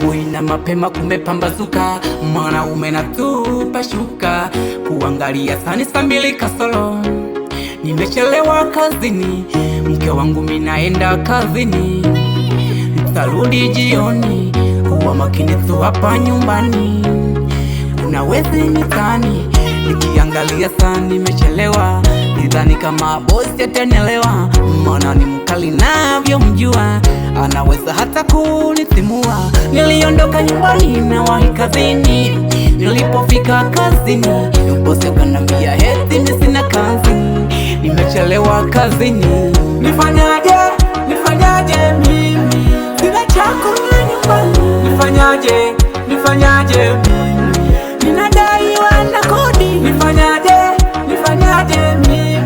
asubuhi na mapema kumepambazuka, mwanaume natupa shuka, kuangalia saa mbili kasoro, nimechelewa kazini, mke wangu minaenda kazini, nitarudi jioni, kuwa makini tu hapa nyumbani, kuna wezi mitaani, nikiangalia saa nimechelewa, nidhani kama bosi atanielewa, maana ni mkali navyomjua, anaweza hata kunitimua. Niliondoka nyumbani na wahi kazini, nilipofika kazini bosi akanambia eti mimi sina kazi, nimechelewa kazini. Nifanyaje, nifanyaje mimi, sina chakula nyumbani, nifanyaje, nifanyaje mimi, ninadaiwa na kodi, nifanyaje, nifanyaje mimi,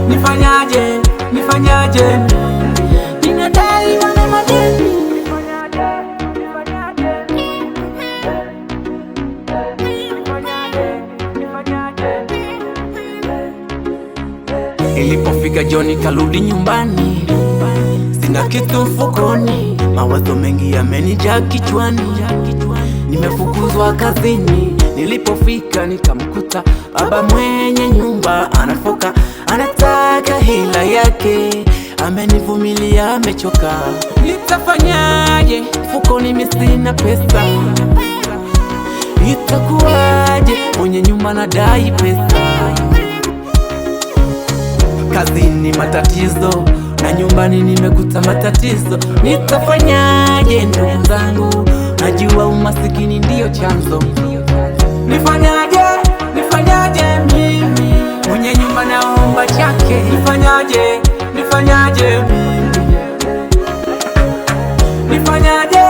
nifanyaje, nifanyaje mimi, ninadaiwa na madeni. Ilipofika jioni karudi nyumbani, sina kitu mfukoni, mawazo mengi yamenijaa kichwani, nimefukuzwa kazini. Nilipofika nikamkuta baba mwenye nyumba anafoka, anataka hela yake, amenivumilia amechoka. Nitafanyaje, mfukoni mimi sina pesa, itakuwaje, mwenye nyumba anadai pesa. Kazini matatizo na nyumbani nimekuta matatizo, nitafanyaje ndugu zangu, najua umasikini ndiyo chanzo. Nifanyaje, nifanyaje mimi, mwenye nyumba naomba chake, nifanyaje, nifanyaje mimi, nifanyaje,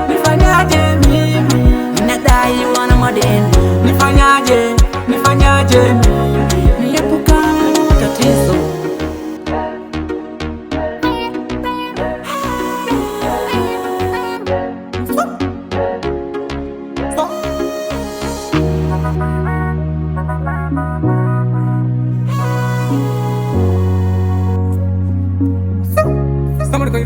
nifanyaje mimi, ninadaiwa na madeni, nifanyaje, nifanyaje mimi, niepukane na matatizo. Somebody go